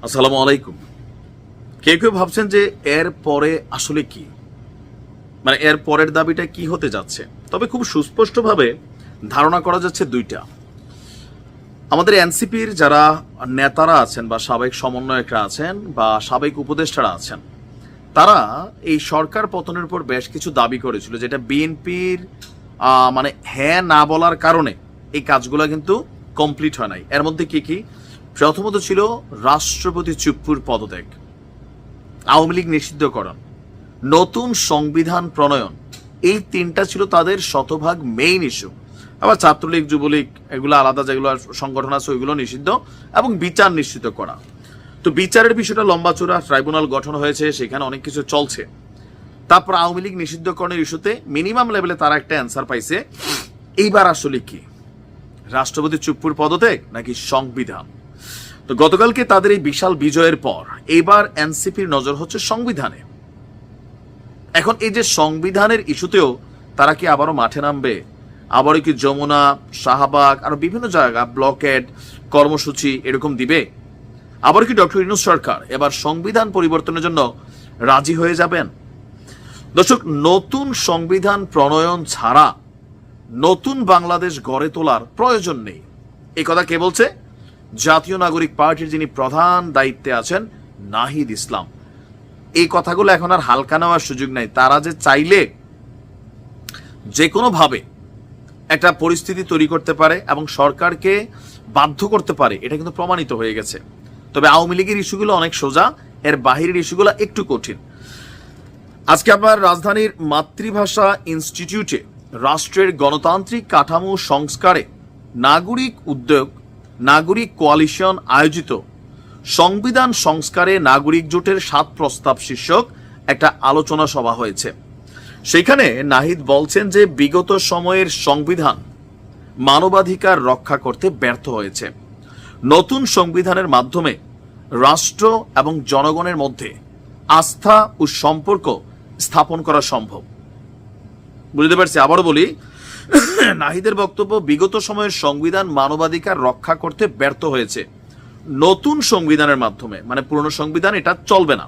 আসসালামু আলাইকুম। কেউ কেউ ভাবছেন যে এর পরে আসলে কি, মানে এর পরের দাবিটা কি হতে যাচ্ছে। তবে খুব সুস্পষ্টভাবে ধারণা করা যাচ্ছে দুইটা। আমাদের এনসিপির যারা নেতারা আছেন বা সাবেক সমন্বয়করা আছেন বা সাবেক উপদেষ্টারা আছেন, তারা এই সরকার পতনের উপর বেশ কিছু দাবি করেছিল, যেটা বিএনপির মানে হ্যাঁ না বলার কারণে এই কাজগুলো কিন্তু কমপ্লিট হয় নাই। এর মধ্যে কি কি? প্রথমত ছিল রাষ্ট্রপতি চুপ্পুর পদত্যাগ, আওয়ামী লীগ নিষিদ্ধকরণ, নতুন সংবিধান প্রণয়ন। এই তিনটা ছিল তাদের শতভাগ মেইন ইস্যু। আবার ছাত্রলীগ, যুবলীগ, এগুলো আলাদা যেগুলো সংগঠন আছে ওইগুলো নিষিদ্ধ, এবং বিচার নিশ্চিত করা। তো বিচারের বিষয়টা লম্বা চূড়া, ট্রাইব্যুনাল গঠন হয়েছে, সেখানে অনেক কিছু চলছে। তারপর আওয়ামী লীগ নিষিদ্ধকরণের ইস্যুতে মিনিমাম লেভেলে তারা একটা অ্যান্সার পাইছে। এইবার আসলে কি, রাষ্ট্রপতি চুপ্পুর পদত্যাগ নাকি সংবিধান? তো গতকালকে তাদের এই বিশাল বিজয়ের পর এইবার এনসিপির নজর হচ্ছে সংবিধানে। এখন এই যে সংবিধানের ইস্যুতেও তারা কি আবারও মাঠে নামবে? আবারও কি যমুনা, শাহবাগ আরো বিভিন্ন জায়গা ব্লকেড কর্মসূচি এরকম দিবে? আবার কি ডক্টর ইউনূস সরকার এবার সংবিধান পরিবর্তনের জন্য রাজি হয়ে যাবেন? দর্শক, নতুন সংবিধান প্রণয়ন ছাড়া নতুন বাংলাদেশ গড়ে তোলার প্রয়োজন নেই। এই কথা কে বলছে? জাতীয় নাগরিক পার্টির যিনি প্রধান দায়িত্বে আছেন, নাহিদ ইসলাম। এই কথাগুলো এখন আর হালকা নেওয়ার সুযোগ নাই। তারা যে চাইলে যে কোনো ভাবে একটা পরিস্থিতি তৈরি করতে পারে এবং সরকারকে বাধ্য করতে পারে, এটা কিন্তু প্রমাণিত হয়ে গেছে। তবে আওয়ামী লীগের ইস্যুগুলো অনেক সোজা, এর বাহিরের ইস্যুগুলো একটু কঠিন। আজকে আমার রাজধানীর মাতৃভাষা ইনস্টিটিউটে রাষ্ট্রের গণতান্ত্রিক কাঠামো সংস্কারে নাগরিক উদ্যোগ, নাগরিক কোয়ালিশন আয়োজিত সংবিধান সংস্কারে নাগরিক জোটের 7 প্রস্তাব শীর্ষক একটা আলোচনা সভা হয়েছে। সেখানে নাহিদ বলছেন যে বিগত সময়ের সংবিধান মানবাধিকার রক্ষা করতে ব্যর্থ হয়েছে। নতুন সংবিধানের মাধ্যমে রাষ্ট্র এবং জনগণের মধ্যে আস্থা ও সম্পর্ক স্থাপন করা সম্ভব। বুঝতে পারছি? আবারও বলি, নাহিদের বক্তব্য, বিগত সময়ের সংবিধান মানবাধিকার রক্ষা করতে ব্যর্থ হয়েছে। নতুন সংবিধানের মাধ্যমে, মানে পুরনো সংবিধান এটা চলবে না,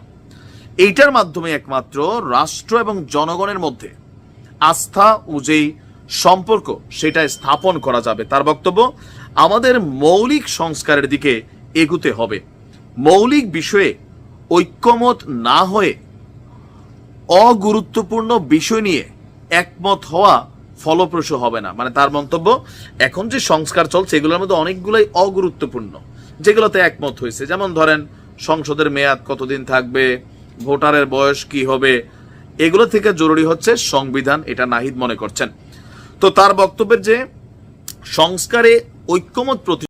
এইটার মাধ্যমে একমাত্র রাষ্ট্র এবং জনগণের মধ্যে আস্থা ও যেই সম্পর্ক সেটা স্থাপন করা যাবে। তার বক্তব্য, আমাদের মৌলিক সংস্কারের দিকে এগুতে হবে। মৌলিক বিষয়ে ঐক্যমত না হয়ে অগুরুত্বপূর্ণ বিষয় নিয়ে একমত হওয়া ফলপ্রসূ হবে না। মানে তার মন্তব্য, এখন যে সংস্কার চলছে এগুলোর মধ্যে অনেকগুলোই অগুরুত্বপূর্ণ, যেগুলোতে একমত হয়েছে। যেমন ধরেন, সংসদের মেয়াদ কতদিন থাকবে, ভোটারের বয়স কি হবে, এগুলো থেকে জরুরি হচ্ছে সংবিধান, এটা নাহিদ মনে করছেন। তো তার বক্তব্যের যে সংস্কারে ঐক্যমত